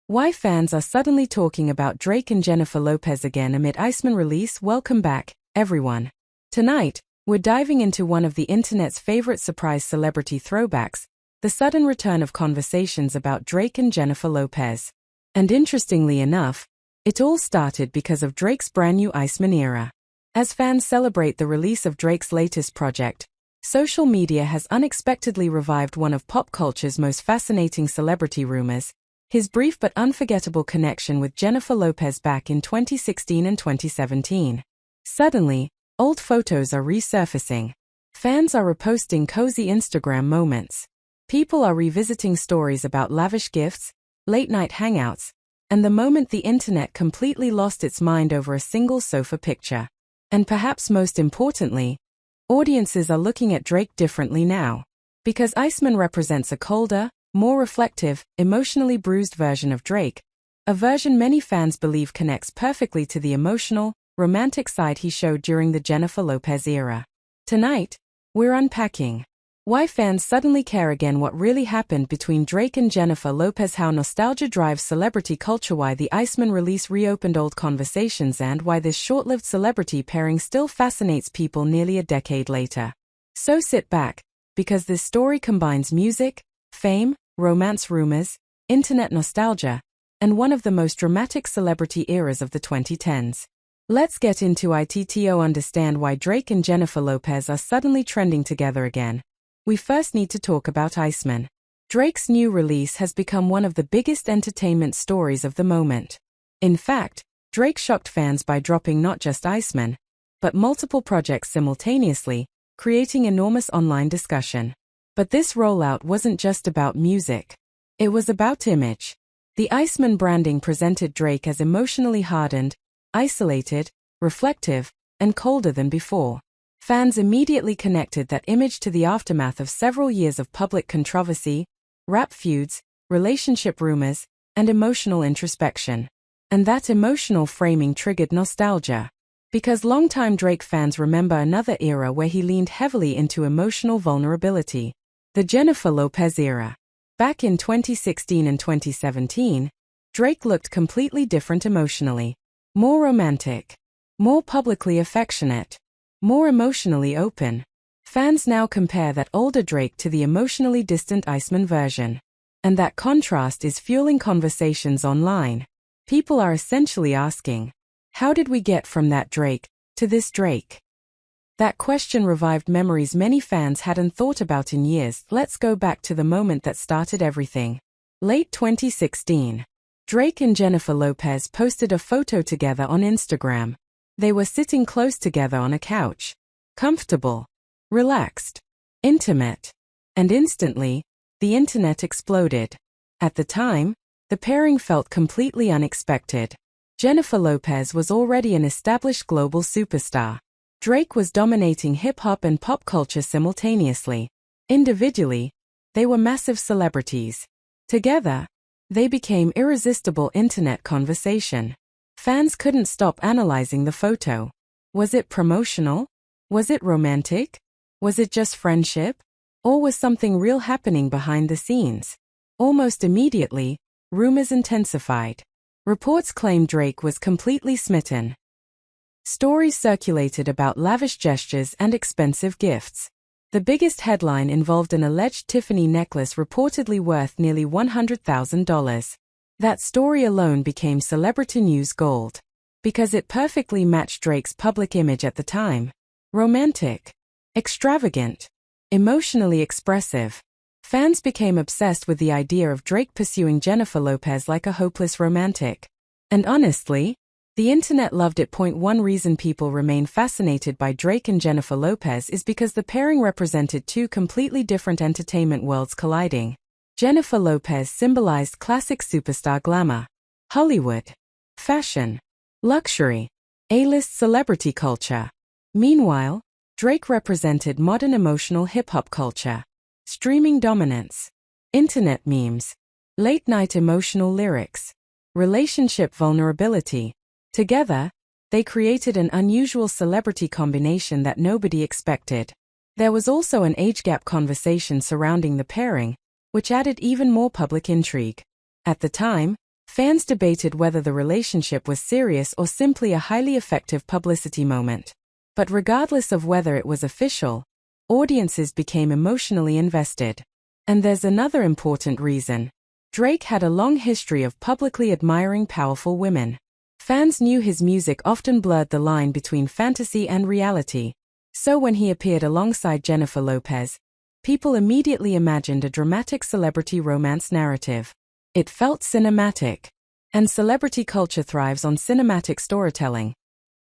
Why fans are suddenly talking about Drake and Jennifer Lopez again amid Iceman release. Welcome back, everyone. Tonight, we're diving into one of the internet's favorite surprise celebrity throwbacks, the sudden return of conversations about Drake and Jennifer Lopez. And interestingly enough, it all started because of Drake's brand new Iceman era. As fans celebrate the release of Drake's latest project, social media has unexpectedly revived one of pop culture's most fascinating celebrity rumors, his brief but unforgettable connection with Jennifer Lopez back in 2016 and 2017. Suddenly, old photos are resurfacing. Fans are reposting cozy Instagram moments. People are revisiting stories about lavish gifts, late-night hangouts, and the moment the internet completely lost its mind over a single sofa picture. And perhaps most importantly, audiences are looking at Drake differently now. Because Iceman represents a colder, more reflective, emotionally bruised version of Drake, a version many fans believe connects perfectly to the emotional, romantic side he showed during the Jennifer Lopez era. Tonight, we're unpacking why fans suddenly care again, what really happened between Drake and Jennifer Lopez, how nostalgia drives celebrity culture, why the Iceman release reopened old conversations, and why this short-lived celebrity pairing still fascinates people nearly a decade later. So sit back, because this story combines music, fame, romance rumors, internet nostalgia, and one of the most dramatic celebrity eras of the 2010s. Let's get into it to understand why Drake and Jennifer Lopez are suddenly trending together again. We first need to talk about Iceman. Drake's new release has become one of the biggest entertainment stories of the moment. In fact, Drake shocked fans by dropping not just Iceman, but multiple projects simultaneously, creating enormous online discussion. But this rollout wasn't just about music. It was about image. The Iceman branding presented Drake as emotionally hardened, isolated, reflective, and colder than before. Fans immediately connected that image to the aftermath of several years of public controversy, rap feuds, relationship rumors, and emotional introspection. And that emotional framing triggered nostalgia. Because longtime Drake fans remember another era where he leaned heavily into emotional vulnerability. The Jennifer Lopez era. Back in 2016 and 2017, Drake looked completely different emotionally. More romantic. More publicly affectionate. More emotionally open. Fans now compare that older Drake to the emotionally distant Iceman version. And that contrast is fueling conversations online. People are essentially asking, how did we get from that Drake to this Drake? That question revived memories many fans hadn't thought about in years. Let's go back to the moment that started everything. Late 2016. Drake and Jennifer Lopez posted a photo together on Instagram. They were sitting close together on a couch. Comfortable. Relaxed. Intimate. And instantly, the internet exploded. At the time, the pairing felt completely unexpected. Jennifer Lopez was already an established global superstar. Drake was dominating hip-hop and pop culture simultaneously. Individually, they were massive celebrities. Together, they became irresistible internet conversation. Fans couldn't stop analyzing the photo. Was it promotional? Was it romantic? Was it just friendship? Or was something real happening behind the scenes? Almost immediately, rumors intensified. Reports claimed Drake was completely smitten. Stories circulated about lavish gestures and expensive gifts. The biggest headline involved an alleged Tiffany necklace reportedly worth nearly $100,000. That story alone became celebrity news gold. Because it perfectly matched Drake's public image at the time. Romantic. Extravagant. Emotionally expressive. Fans became obsessed with the idea of Drake pursuing Jennifer Lopez like a hopeless romantic. And honestly, the internet loved it. One reason people remain fascinated by Drake and Jennifer Lopez is because the pairing represented two completely different entertainment worlds colliding. Jennifer Lopez symbolized classic superstar glamour, Hollywood, fashion, luxury, A-list celebrity culture. Meanwhile, Drake represented modern emotional hip-hop culture, streaming dominance, internet memes, late-night emotional lyrics, relationship vulnerability. Together, they created an unusual celebrity combination that nobody expected. There was also an age gap conversation surrounding the pairing, which added even more public intrigue. At the time, Fans debated whether the relationship was serious or simply a highly effective publicity moment. But regardless of whether it was official, audiences became emotionally invested. And there's another important reason. Drake had a long history of publicly admiring powerful women. Fans knew his music often blurred the line between fantasy and reality. So when he appeared alongside Jennifer Lopez, people immediately imagined a dramatic celebrity romance narrative. It felt cinematic. And celebrity culture thrives on cinematic storytelling.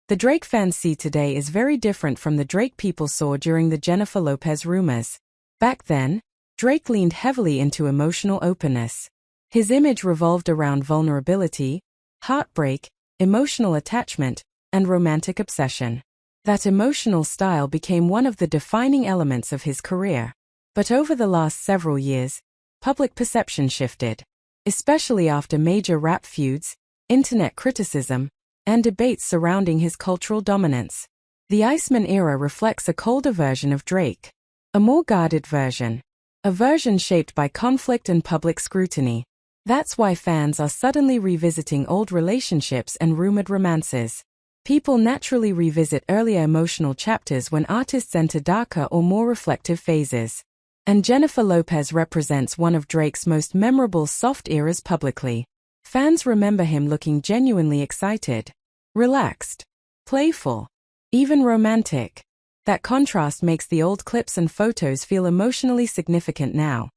The Drake fans see today is very different from the Drake people saw during the Jennifer Lopez rumors. Back then, Drake leaned heavily into emotional openness. His image revolved around vulnerability, heartbreak, emotional attachment, and romantic obsession. That emotional style became one of the defining elements of his career. But over the last several years, public perception shifted. Especially after major rap feuds, internet criticism, and debates surrounding his cultural dominance. The Iceman era reflects a colder version of Drake. A more guarded version. A version shaped by conflict and public scrutiny. That's why fans are suddenly revisiting old relationships and rumored romances. People naturally revisit earlier emotional chapters when artists enter darker or more reflective phases. And Jennifer Lopez represents one of Drake's most memorable soft eras publicly. Fans remember him looking genuinely excited, relaxed, playful, even romantic. That contrast makes the old clips and photos feel emotionally significant now.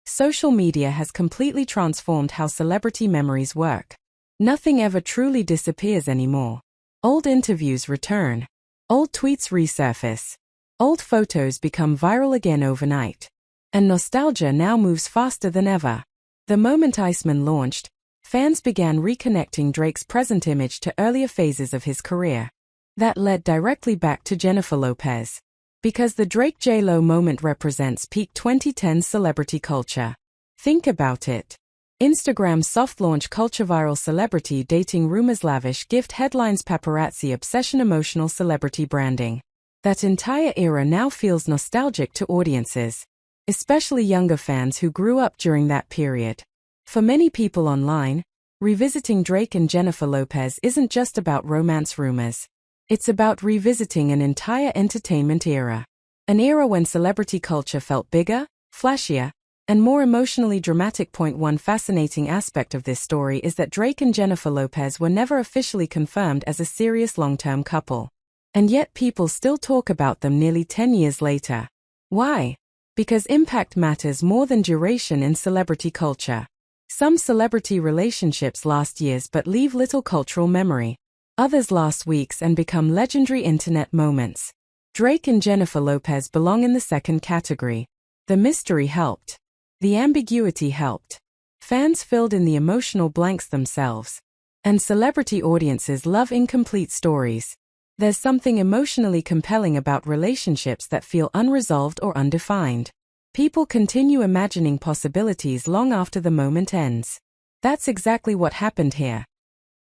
Social media has completely transformed how celebrity memories work. Nothing ever truly disappears anymore. Old interviews return. Old tweets resurface. Old photos become viral again overnight. And nostalgia now moves faster than ever. The moment Iceman launched, fans began reconnecting Drake's present image to earlier phases of his career. That led directly back to Jennifer Lopez. Because the Drake J.Lo moment represents peak 2010s celebrity culture. Think about it. Instagram soft launch culture, viral celebrity dating rumors, lavish gift headlines, paparazzi obsession, emotional celebrity branding. That entire era now feels nostalgic to audiences, especially younger fans who grew up during that period. For many people online, revisiting Drake and Jennifer Lopez isn't just about romance rumors. It's about revisiting an entire entertainment era. An era when celebrity culture felt bigger, flashier, and more emotionally dramatic. One fascinating aspect of this story is that Drake and Jennifer Lopez were never officially confirmed as a serious long-term couple. And yet people still talk about them nearly 10 years later. Why? Because impact matters more than duration in celebrity culture. Some celebrity relationships last years but leave little cultural memory. Others last weeks and become legendary internet moments. Drake and Jennifer Lopez belong in the second category. The mystery helped. The ambiguity helped. Fans filled in the emotional blanks themselves. And celebrity audiences love incomplete stories. There's something emotionally compelling about relationships that feel unresolved or undefined. People continue imagining possibilities long after the moment ends. That's exactly what happened here.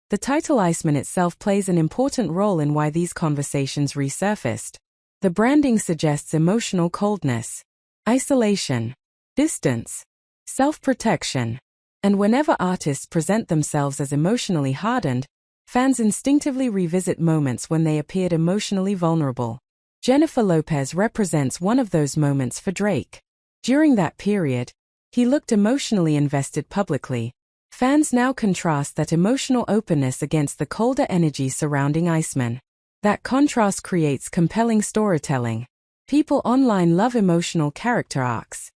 The title Iceman itself plays an important role in why these conversations resurfaced. The branding suggests emotional coldness, isolation, distance, self-protection. And whenever artists present themselves as emotionally hardened, fans instinctively revisit moments when they appeared emotionally vulnerable. Jennifer Lopez represents one of those moments for Drake. During that period, he looked emotionally invested publicly. Fans now contrast that emotional openness against the colder energy surrounding Iceman. That contrast creates compelling storytelling. People online love emotional character arcs.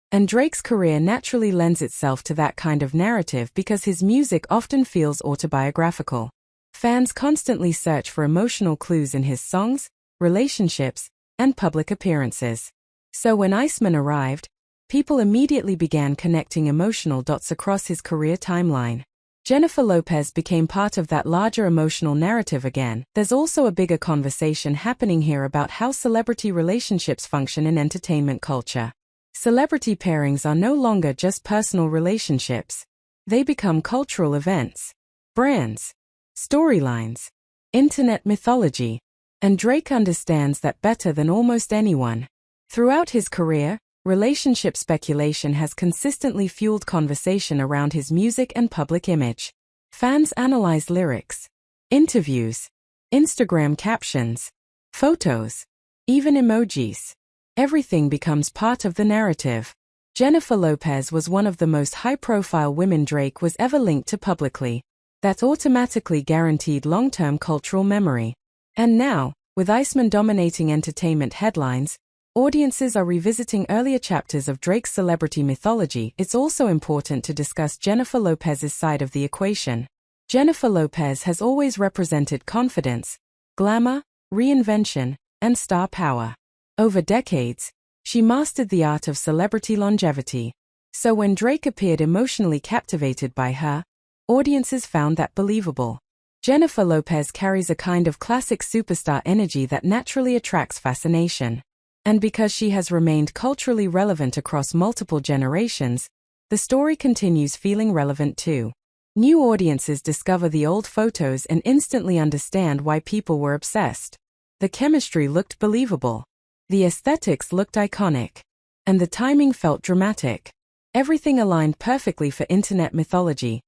And Drake's career naturally lends itself to that kind of narrative because his music often feels autobiographical. Fans constantly search for emotional clues in his songs, relationships, and public appearances. So when Iceman arrived, people immediately began connecting emotional dots across his career timeline. Jennifer Lopez became part of that larger emotional narrative again. There's also a bigger conversation happening here about how celebrity relationships function in entertainment culture. Celebrity pairings are no longer just personal relationships. They become cultural events, brands, storylines, internet mythology. And Drake understands that better than almost anyone. Throughout his career, relationship speculation has consistently fueled conversation around his music and public image. Fans analyze lyrics, interviews, Instagram captions, photos, even emojis. Everything becomes part of the narrative. Jennifer Lopez was one of the most high-profile women Drake was ever linked to publicly. That automatically guaranteed long-term cultural memory. And now, with Iceman dominating entertainment headlines, audiences are revisiting earlier chapters of Drake's celebrity mythology. It's also important to discuss Jennifer Lopez's side of the equation. Jennifer Lopez has always represented confidence, glamour, reinvention, and star power. Over decades, she mastered the art of celebrity longevity. So when Drake appeared emotionally captivated by her, audiences found that believable. Jennifer Lopez carries a kind of classic superstar energy that naturally attracts fascination. And because she has remained culturally relevant across multiple generations, the story continues feeling relevant too. New audiences discover the old photos and instantly understand why people were obsessed. The chemistry looked believable. The aesthetics looked iconic. And the timing felt dramatic. Everything aligned perfectly for internet mythology.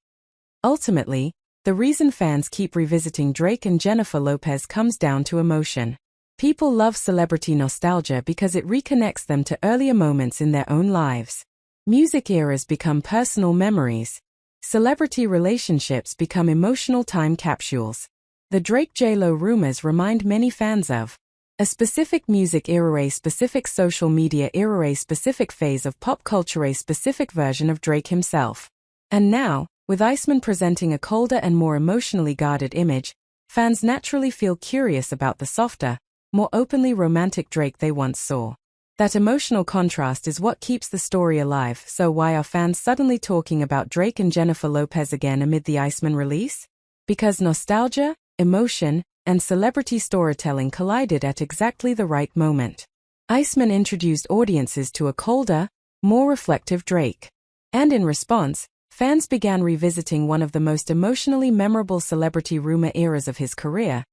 Ultimately, the reason fans keep revisiting Drake and Jennifer Lopez comes down to emotion. People love celebrity nostalgia because it reconnects them to earlier moments in their own lives. Music eras become personal memories. Celebrity relationships become emotional time capsules. The Drake-J.Lo rumors remind many fans of a specific music era, a specific social media era, a specific phase of pop culture, a specific version of Drake himself. And now, with Iceman presenting a colder and more emotionally guarded image, fans naturally feel curious about the softer, more openly romantic Drake they once saw. That emotional contrast is what keeps the story alive. So why are fans suddenly talking about Drake and Jennifer Lopez again amid the Iceman release? Because nostalgia, emotion, and celebrity storytelling collided at exactly the right moment. Iceman introduced audiences to a colder, more reflective Drake. And in response, fans began revisiting one of the most emotionally memorable celebrity rumor eras of his career.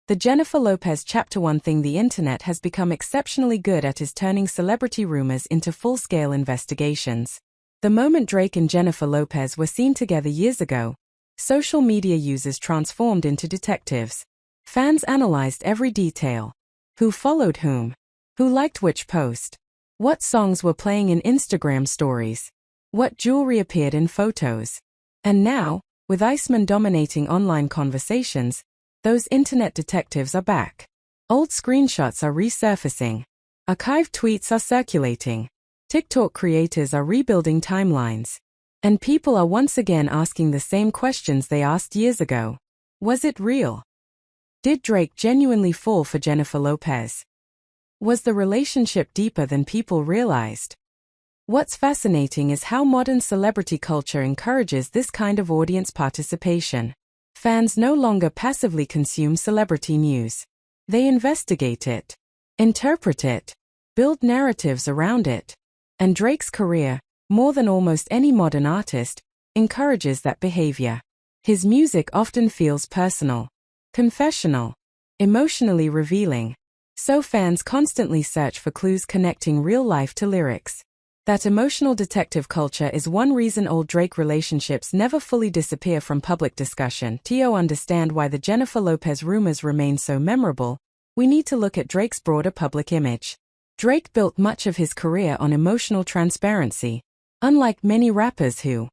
The Jennifer Lopez chapter. One thing the internet has become exceptionally good at is turning celebrity rumors into full-scale investigations. The moment Drake and Jennifer Lopez were seen together years ago, social media users transformed into detectives. Fans analyzed every detail. Who followed whom? Who liked which post? What songs were playing in Instagram stories? What jewelry appeared in photos? And now, with Iceman dominating online conversations, those internet detectives are back. Old screenshots are resurfacing. Archived tweets are circulating. TikTok creators are rebuilding timelines. And people are once again asking the same questions they asked years ago. Was it real? Did Drake genuinely fall for Jennifer Lopez? Was the relationship deeper than people realized? What's fascinating is how modern celebrity culture encourages this kind of audience participation. Fans no longer passively consume celebrity news. They investigate it, interpret it, build narratives around it. And Drake's career, more than almost any modern artist, encourages that behavior. His music often feels personal, confessional, emotionally revealing. So fans constantly search for clues connecting real life to lyrics. That emotional detective culture is one reason old Drake relationships never fully disappear from public discussion. To understand why the Jennifer Lopez rumors remain so memorable, we need to look at Drake's broader public image. Drake built much of his career on emotional transparency. Unlike many rappers who